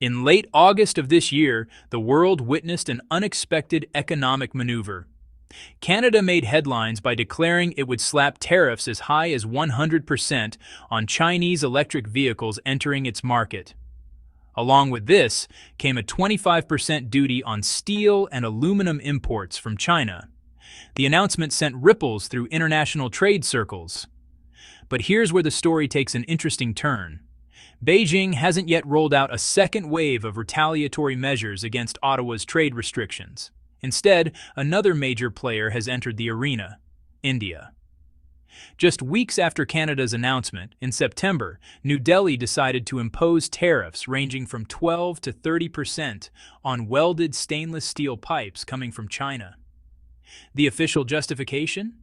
In late August of this year, the world witnessed an unexpected economic maneuver. Canada made headlines by declaring it would slap tariffs as high as 100% on Chinese electric vehicles entering its market. Along with this came a 25% duty on steel and aluminum imports from China. The announcement sent ripples through international trade circles. But here's where the story takes an interesting turn. Beijing hasn't yet rolled out a second wave of retaliatory measures against Ottawa's trade restrictions. Instead, another major player has entered the arena: India. Just weeks after Canada's announcement, in September, New Delhi decided to impose tariffs ranging from 12 to 30% on welded stainless steel pipes coming from China. The official justification?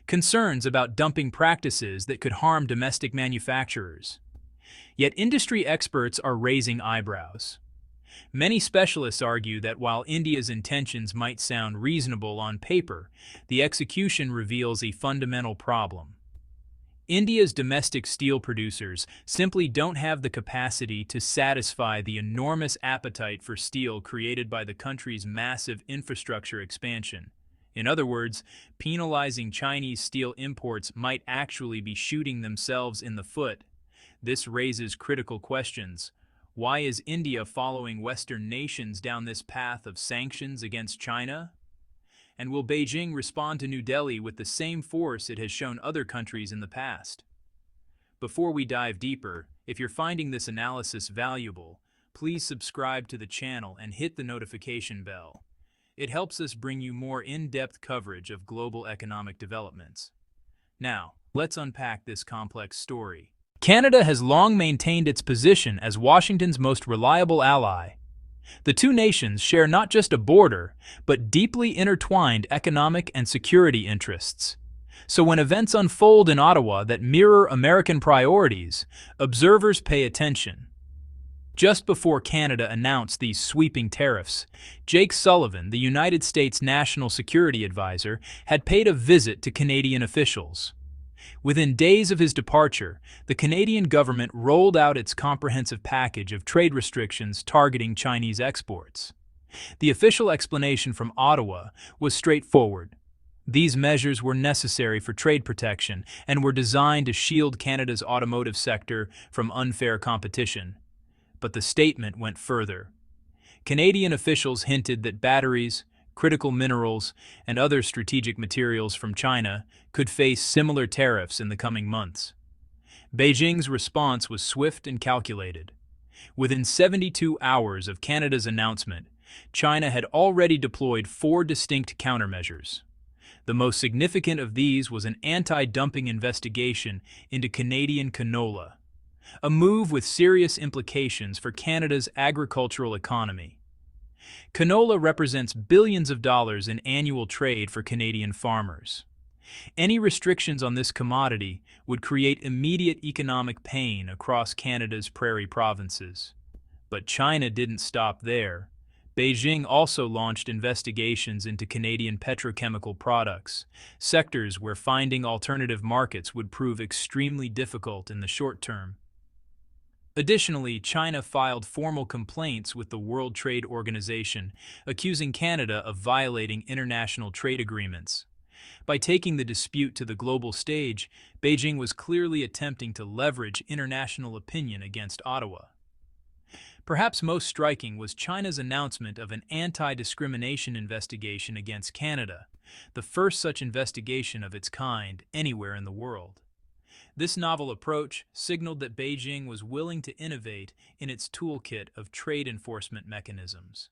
Concerns about dumping practices that could harm domestic manufacturers. Yet industry experts are raising eyebrows. Many specialists argue that while India's intentions might sound reasonable on paper, the execution reveals a fundamental problem. India's domestic steel producers simply don't have the capacity to satisfy the enormous appetite for steel created by the country's massive infrastructure expansion. In other words, penalizing Chinese steel imports might actually be shooting themselves in the foot. This raises critical questions. Why is India following Western nations down this path of sanctions against China? And will Beijing respond to New Delhi with the same force it has shown other countries in the past? Before we dive deeper, if you're finding this analysis valuable, please subscribe to the channel and hit the notification bell. It helps us bring you more in-depth coverage of global economic developments. Now, let's unpack this complex story. Canada has long maintained its position as Washington's most reliable ally. The two nations share not just a border, but deeply intertwined economic and security interests. So when events unfold in Ottawa that mirror American priorities, observers pay attention. Just before Canada announced these sweeping tariffs, Jake Sullivan, the United States National Security Advisor, had paid a visit to Canadian officials. Within days of his departure, the Canadian government rolled out its comprehensive package of trade restrictions targeting Chinese exports. The official explanation from Ottawa was straightforward. These measures were necessary for trade protection and were designed to shield Canada's automotive sector from unfair competition. But the statement went further. Canadian officials hinted that batteries, critical minerals, and other strategic materials from China could face similar tariffs in the coming months. Beijing's response was swift and calculated. Within 72 hours of Canada's announcement, China had already deployed 4 distinct countermeasures. The most significant of these was an anti-dumping investigation into Canadian canola, a move with serious implications for Canada's agricultural economy. Canola represents billions of dollars in annual trade for Canadian farmers. Any restrictions on this commodity would create immediate economic pain across Canada's prairie provinces. But China didn't stop there. Beijing also launched investigations into Canadian petrochemical products, sectors where finding alternative markets would prove extremely difficult in the short term. Additionally, China filed formal complaints with the World Trade Organization, accusing Canada of violating international trade agreements. By taking the dispute to the global stage, Beijing was clearly attempting to leverage international opinion against Ottawa. Perhaps most striking was China's announcement of an anti-discrimination investigation against Canada, the first such investigation of its kind anywhere in the world. This novel approach signaled that Beijing was willing to innovate in its toolkit of trade enforcement mechanisms.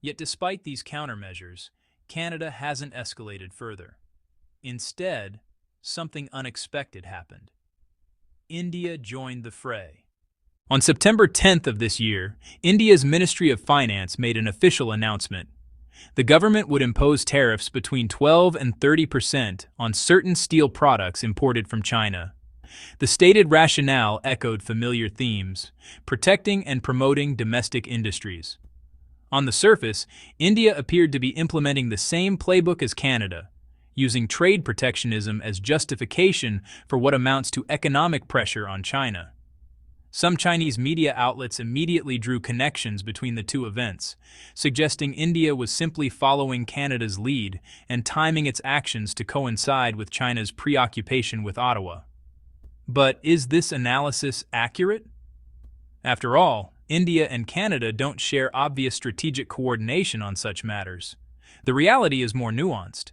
Yet despite these countermeasures, Canada hasn't escalated further. Instead, something unexpected happened. India joined the fray. On September 10th of this year, India's Ministry of Finance made an official announcement. The government would impose tariffs between 12 and 30% on certain steel products imported from China. The stated rationale echoed familiar themes: protecting and promoting domestic industries. On the surface, India appeared to be implementing the same playbook as Canada, using trade protectionism as justification for what amounts to economic pressure on China. Some Chinese media outlets immediately drew connections between the two events, suggesting India was simply following Canada's lead and timing its actions to coincide with China's preoccupation with Ottawa. But is this analysis accurate? After all, India and Canada don't share obvious strategic coordination on such matters. The reality is more nuanced.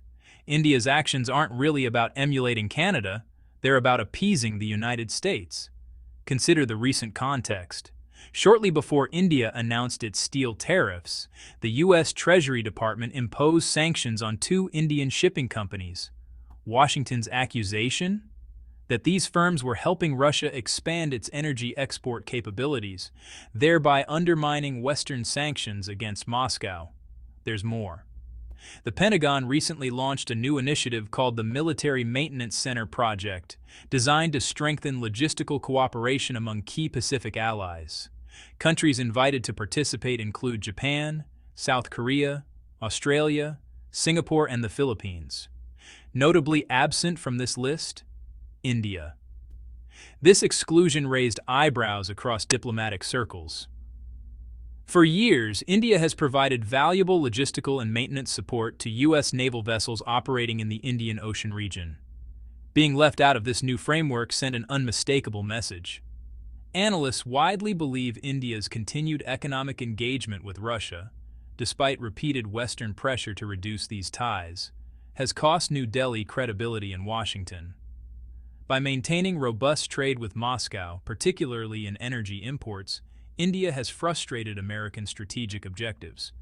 India's actions aren't really about emulating Canada, they're about appeasing the United States. Consider the recent context. Shortly before India announced its steel tariffs, the U.S. Treasury Department imposed sanctions on two Indian shipping companies. Washington's accusation? That these firms were helping Russia expand its energy export capabilities, thereby undermining Western sanctions against Moscow. There's more. The Pentagon recently launched a new initiative called the Military Maintenance Center Project, designed to strengthen logistical cooperation among key Pacific allies. Countries invited to participate include Japan, South Korea, Australia, Singapore, and the Philippines. Notably absent from this list, India. This exclusion raised eyebrows across diplomatic circles. For years, India has provided valuable logistical and maintenance support to U.S. naval vessels operating in the Indian Ocean region. Being left out of this new framework sent an unmistakable message. Analysts widely believe India's continued economic engagement with Russia, despite repeated Western pressure to reduce these ties, has cost New Delhi credibility in Washington. By maintaining robust trade with Moscow, particularly in energy imports, India has frustrated American strategic objectives.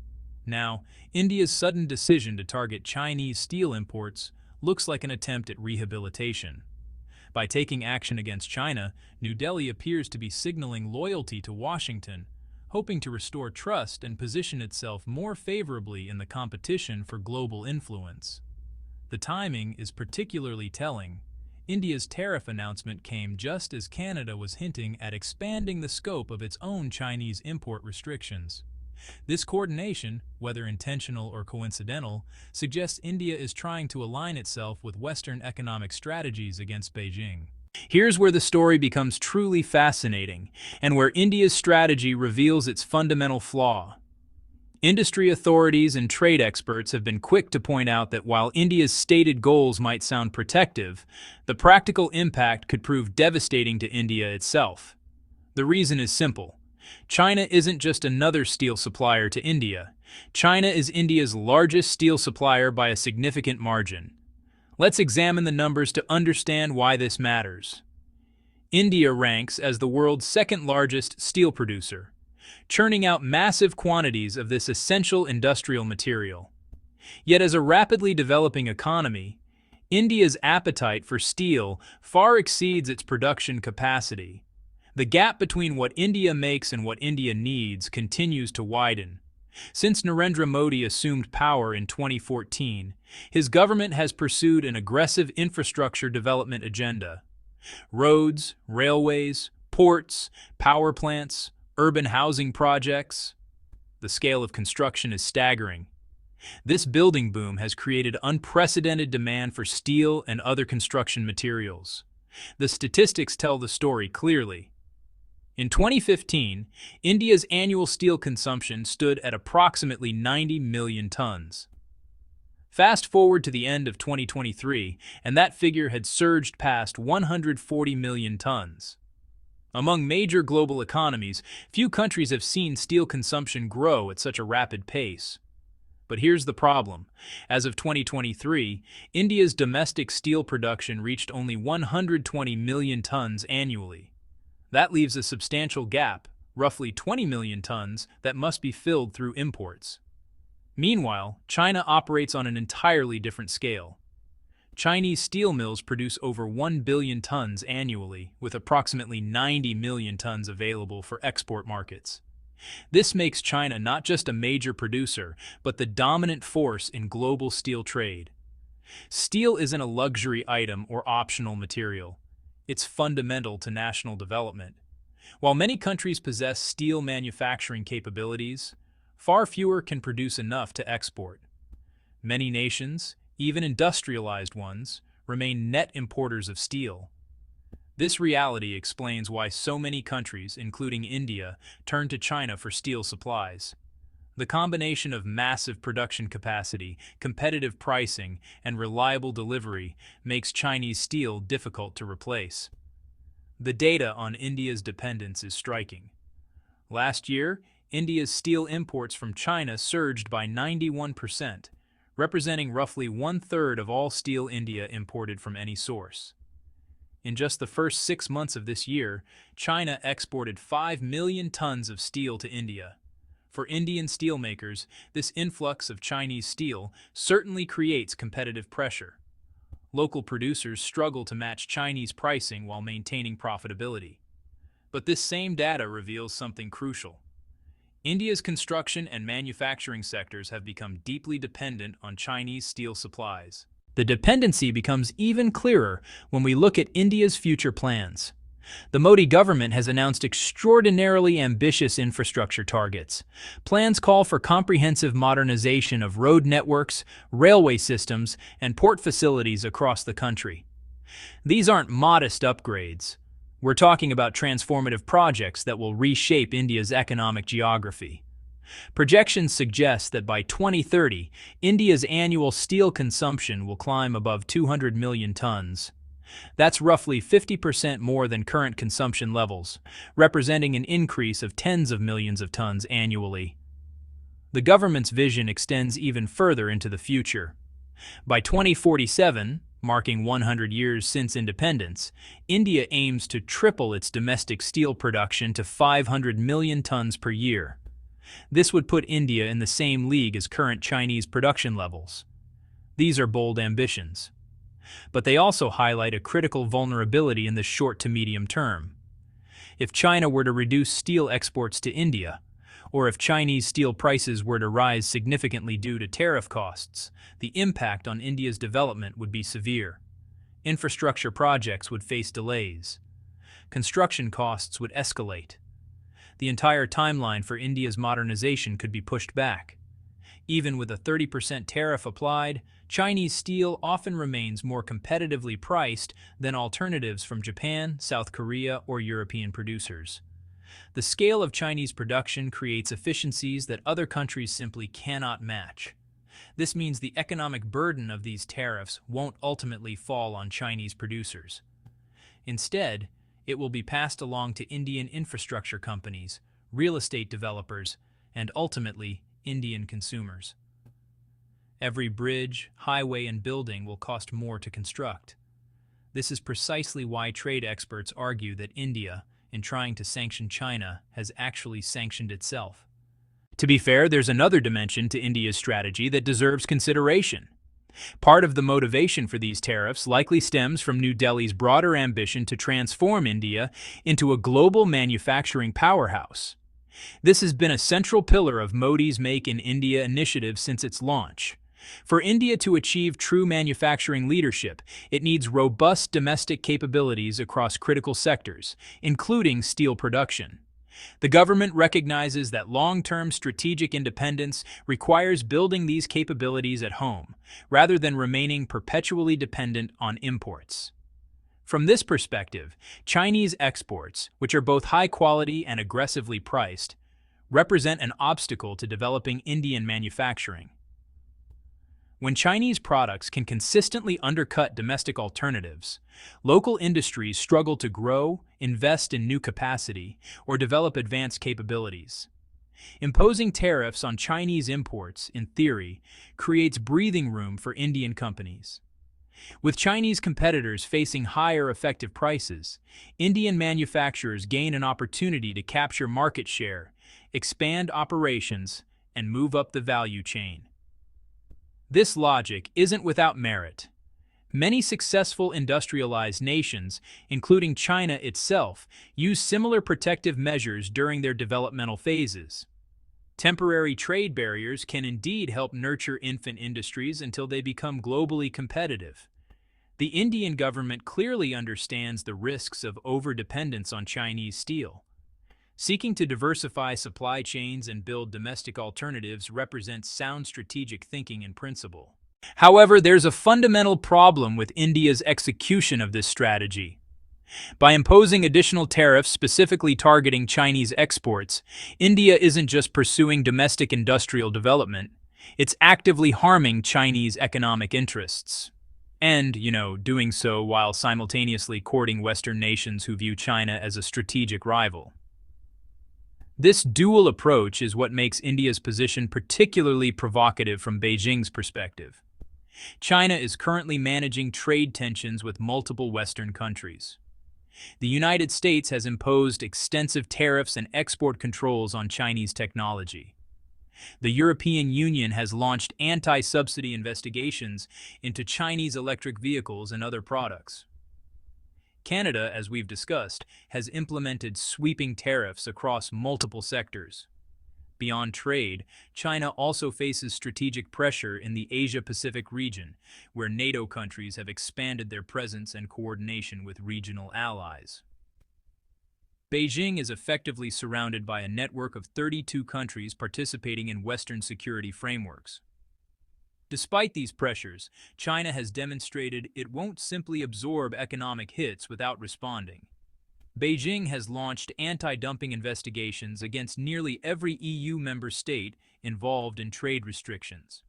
Now, India's sudden decision to target Chinese steel imports looks like an attempt at rehabilitation. By taking action against China, New Delhi appears to be signaling loyalty to Washington, hoping to restore trust and position itself more favorably in the competition for global influence. The timing is particularly telling. India's tariff announcement came just as Canada was hinting at expanding the scope of its own Chinese import restrictions. This coordination, whether intentional or coincidental, suggests India is trying to align itself with Western economic strategies against Beijing. Here's where the story becomes truly fascinating, and where India's strategy reveals its fundamental flaw. Industry authorities and trade experts have been quick to point out that while India's stated goals might sound protective, the practical impact could prove devastating to India itself. The reason is simple. China isn't just another steel supplier to India. China is India's largest steel supplier by a significant margin. Let's examine the numbers to understand why this matters. India ranks as the world's second-largest steel producer, churning out massive quantities of this essential industrial material. Yet as a rapidly developing economy, India's appetite for steel far exceeds its production capacity. The gap between what India makes and what India needs continues to widen. Since Narendra Modi assumed power in 2014, his government has pursued an aggressive infrastructure development agenda. Roads, railways, ports, power plants, urban housing projects. The scale of construction is staggering. This building boom has created unprecedented demand for steel and other construction materials. The statistics tell the story clearly. In 2015, India's annual steel consumption stood at approximately 90 million tons. Fast forward to the end of 2023, and that figure had surged past 140 million tons. Among major global economies, few countries have seen steel consumption grow at such a rapid pace. But here's the problem. As of 2023, India's domestic steel production reached only 120 million tons annually. That leaves a substantial gap, roughly 20 million tons, that must be filled through imports. Meanwhile, China operates on an entirely different scale. Chinese steel mills produce over 1 billion tons annually, with approximately 90 million tons available for export markets. This makes China not just a major producer, but the dominant force in global steel trade. Steel isn't a luxury item or optional material. It's fundamental to national development. While many countries possess steel manufacturing capabilities, far fewer can produce enough to export. Many nations, even industrialized ones, remain net importers of steel. This reality explains why so many countries, including India, turn to China for steel supplies. The combination of massive production capacity, competitive pricing, and reliable delivery makes Chinese steel difficult to replace. The data on India's dependence is striking. Last year, India's steel imports from China surged by 91%, representing roughly one-third of all steel India imported from any source. In just the first 6 months of this year, China exported 5 million tons of steel to India. For Indian steelmakers, this influx of Chinese steel certainly creates competitive pressure. Local producers struggle to match Chinese pricing while maintaining profitability. But this same data reveals something crucial. India's construction and manufacturing sectors have become deeply dependent on Chinese steel supplies. The dependency becomes even clearer when we look at India's future plans. The Modi government has announced extraordinarily ambitious infrastructure targets. Plans call for comprehensive modernization of road networks, railway systems, and port facilities across the country. These aren't modest upgrades. We're talking about transformative projects that will reshape India's economic geography. Projections suggest that by 2030, India's annual steel consumption will climb above 200 million tons. That's roughly 50% more than current consumption levels, representing an increase of tens of millions of tons annually. The government's vision extends even further into the future. By 2047, marking 100 years since independence, India aims to triple its domestic steel production to 500 million tons per year. This would put India in the same league as current Chinese production levels. These are bold ambitions. But they also highlight a critical vulnerability in the short to medium term. If China were to reduce steel exports to India, or if Chinese steel prices were to rise significantly due to tariff costs, the impact on India's development would be severe. Infrastructure projects would face delays. Construction costs would escalate. The entire timeline for India's modernization could be pushed back. Even with a 30% tariff applied, Chinese steel often remains more competitively priced than alternatives from Japan, South Korea, or European producers. The scale of Chinese production creates efficiencies that other countries simply cannot match. This means the economic burden of these tariffs won't ultimately fall on Chinese producers. Instead, it will be passed along to Indian infrastructure companies, real estate developers, and ultimately, Indian consumers. Every bridge, highway, and building will cost more to construct. This is precisely why trade experts argue that India, in trying to sanction China, has actually sanctioned itself. To be fair, there's another dimension to India's strategy that deserves consideration. Part of the motivation for these tariffs likely stems from New Delhi's broader ambition to transform India into a global manufacturing powerhouse. This has been a central pillar of Modi's Make in India initiative since its launch. For India to achieve true manufacturing leadership, it needs robust domestic capabilities across critical sectors, including steel production. The government recognizes that long-term strategic independence requires building these capabilities at home, rather than remaining perpetually dependent on imports. From this perspective, Chinese exports, which are both high quality and aggressively priced, represent an obstacle to developing Indian manufacturing. When Chinese products can consistently undercut domestic alternatives, local industries struggle to grow, invest in new capacity, or develop advanced capabilities. Imposing tariffs on Chinese imports, in theory, creates breathing room for Indian companies. With Chinese competitors facing higher effective prices, Indian manufacturers gain an opportunity to capture market share, expand operations, and move up the value chain. This logic isn't without merit. Many successful industrialized nations, including China itself, use similar protective measures during their developmental phases. Temporary trade barriers can indeed help nurture infant industries until they become globally competitive. The Indian government clearly understands the risks of overdependence on Chinese steel. Seeking to diversify supply chains and build domestic alternatives represents sound strategic thinking in principle. However, there's a fundamental problem with India's execution of this strategy. By imposing additional tariffs specifically targeting Chinese exports, India isn't just pursuing domestic industrial development, it's actively harming Chinese economic interests. And, doing so while simultaneously courting Western nations who view China as a strategic rival. This dual approach is what makes India's position particularly provocative from Beijing's perspective. China is currently managing trade tensions with multiple Western countries. The United States has imposed extensive tariffs and export controls on Chinese technology. The European Union has launched anti-subsidy investigations into Chinese electric vehicles and other products. Canada, as we've discussed, has implemented sweeping tariffs across multiple sectors. Beyond trade, China also faces strategic pressure in the Asia-Pacific region, where NATO countries have expanded their presence and coordination with regional allies. Beijing is effectively surrounded by a network of 32 countries participating in Western security frameworks. Despite these pressures, China has demonstrated it won't simply absorb economic hits without responding. Beijing has launched anti-dumping investigations against nearly every EU member state involved in trade restrictions.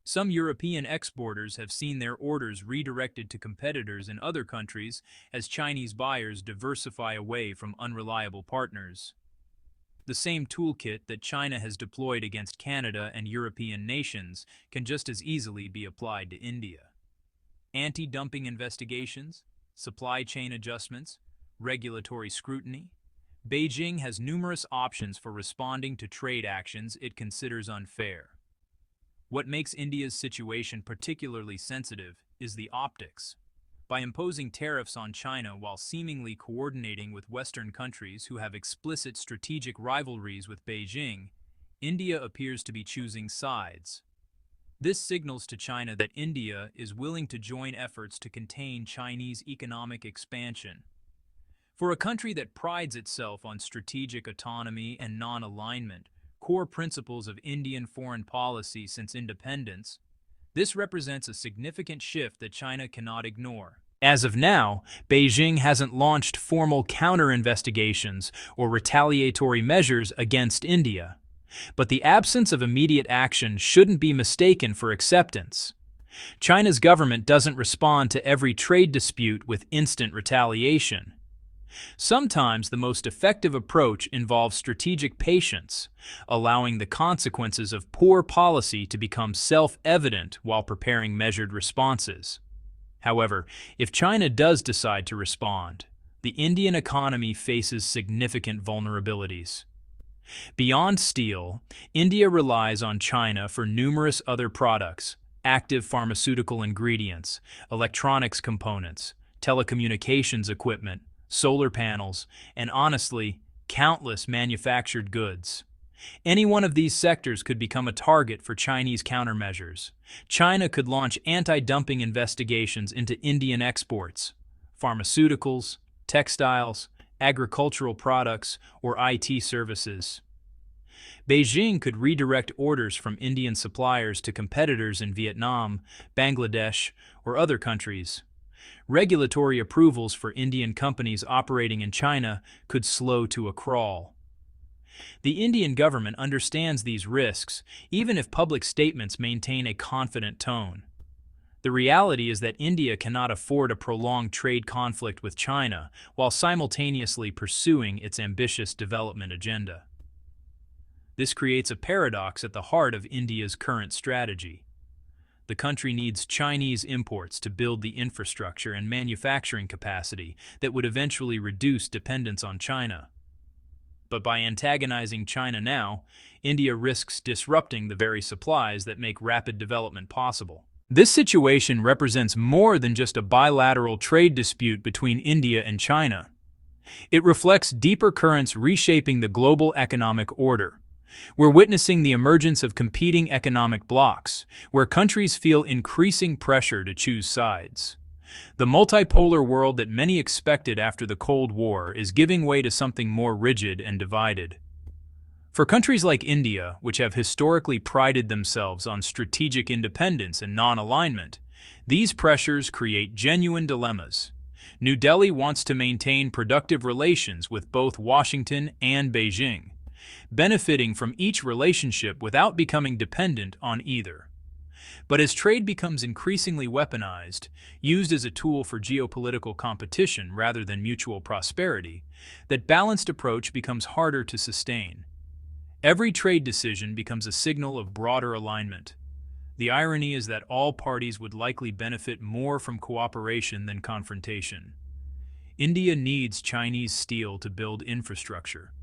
Some European exporters have seen their orders redirected to competitors in other countries as Chinese buyers diversify away from unreliable partners. The same toolkit that China has deployed against Canada and European nations can just as easily be applied to India. Anti-dumping investigations, supply chain adjustments, regulatory scrutiny. Beijing has numerous options for responding to trade actions it considers unfair. What makes India's situation particularly sensitive is the optics. By imposing tariffs on China while seemingly coordinating with Western countries who have explicit strategic rivalries with Beijing, India appears to be choosing sides. This signals to China that India is willing to join efforts to contain Chinese economic expansion. For a country that prides itself on strategic autonomy and non-alignment, core principles of Indian foreign policy since independence, this represents a significant shift that China cannot ignore. As of now, Beijing hasn't launched formal counter-investigations or retaliatory measures against India. But the absence of immediate action shouldn't be mistaken for acceptance. China's government doesn't respond to every trade dispute with instant retaliation. Sometimes the most effective approach involves strategic patience, allowing the consequences of poor policy to become self-evident while preparing measured responses. However, if China does decide to respond, the Indian economy faces significant vulnerabilities. Beyond steel, India relies on China for numerous other products, active pharmaceutical ingredients, electronics components, telecommunications equipment, solar panels, and honestly, countless manufactured goods. Any one of these sectors could become a target for Chinese countermeasures. China could launch anti-dumping investigations into Indian exports, pharmaceuticals, textiles, agricultural products, or IT services. Beijing could redirect orders from Indian suppliers to competitors in Vietnam, Bangladesh, or other countries. Regulatory approvals for Indian companies operating in China could slow to a crawl. The Indian government understands these risks, even if public statements maintain a confident tone. The reality is that India cannot afford a prolonged trade conflict with China while simultaneously pursuing its ambitious development agenda. This creates a paradox at the heart of India's current strategy. The country needs Chinese imports to build the infrastructure and manufacturing capacity that would eventually reduce dependence on China. But by antagonizing China now, India risks disrupting the very supplies that make rapid development possible. This situation represents more than just a bilateral trade dispute between India and China. It reflects deeper currents reshaping the global economic order. We're witnessing the emergence of competing economic blocs, where countries feel increasing pressure to choose sides. The multipolar world that many expected after the Cold War is giving way to something more rigid and divided. For countries like India, which have historically prided themselves on strategic independence and non-alignment, these pressures create genuine dilemmas. New Delhi wants to maintain productive relations with both Washington and Beijing, benefiting from each relationship without becoming dependent on either. But as trade becomes increasingly weaponized, used as a tool for geopolitical competition rather than mutual prosperity, that balanced approach becomes harder to sustain. Every trade decision becomes a signal of broader alignment. The irony is that all parties would likely benefit more from cooperation than confrontation. India needs Chinese steel to build infrastructure.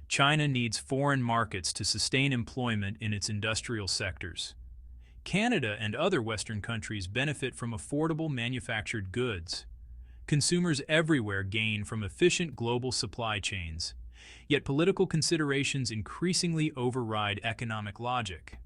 China needs foreign markets to sustain employment in its industrial sectors. Canada and other Western countries benefit from affordable manufactured goods. Consumers everywhere gain from efficient global supply chains, yet political considerations increasingly override economic logic.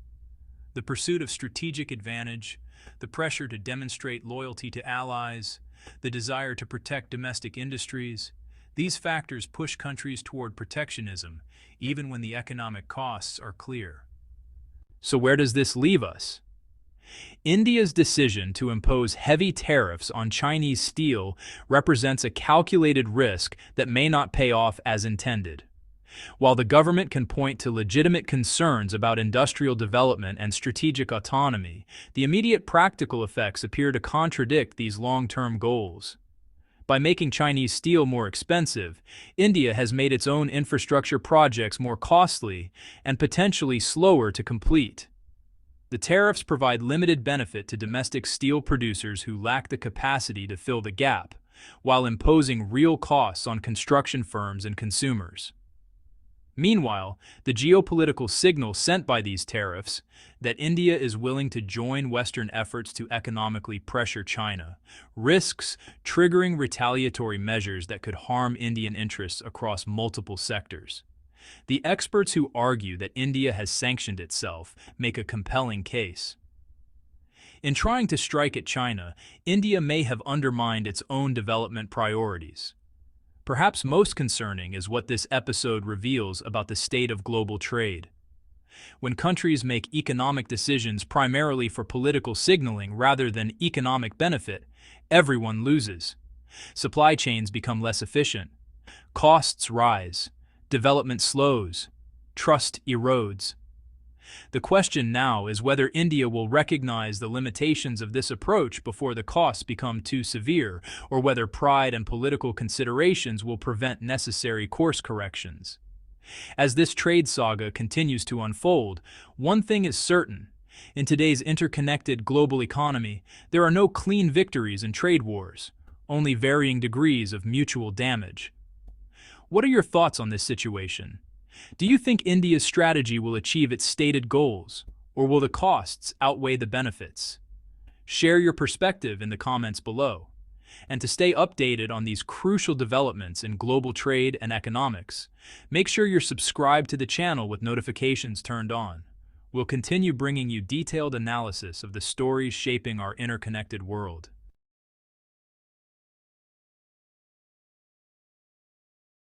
The pursuit of strategic advantage, the pressure to demonstrate loyalty to allies, the desire to protect domestic industries, these factors push countries toward protectionism, even when the economic costs are clear. So where does this leave us? India's decision to impose heavy tariffs on Chinese steel represents a calculated risk that may not pay off as intended. While the government can point to legitimate concerns about industrial development and strategic autonomy, the immediate practical effects appear to contradict these long-term goals. By making Chinese steel more expensive, India has made its own infrastructure projects more costly and potentially slower to complete. The tariffs provide limited benefit to domestic steel producers who lack the capacity to fill the gap, while imposing real costs on construction firms and consumers. Meanwhile, the geopolitical signal sent by these tariffs, that India is willing to join Western efforts to economically pressure China, risks triggering retaliatory measures that could harm Indian interests across multiple sectors. The experts who argue that India has sanctioned itself make a compelling case. In trying to strike at China, India may have undermined its own development priorities. Perhaps most concerning is what this episode reveals about the state of global trade. When countries make economic decisions primarily for political signaling rather than economic benefit, everyone loses. Supply chains become less efficient. Costs rise. Development slows. Trust erodes. The question now is whether India will recognize the limitations of this approach before the costs become too severe, or whether pride and political considerations will prevent necessary course corrections. As this trade saga continues to unfold, one thing is certain. In today's interconnected global economy, there are no clean victories in trade wars, only varying degrees of mutual damage. What are your thoughts on this situation? Do you think India's strategy will achieve its stated goals, or will the costs outweigh the benefits? Share your perspective in the comments below. And to stay updated on these crucial developments in global trade and economics, make sure you're subscribed to the channel with notifications turned on. We'll continue bringing you detailed analysis of the stories shaping our interconnected world.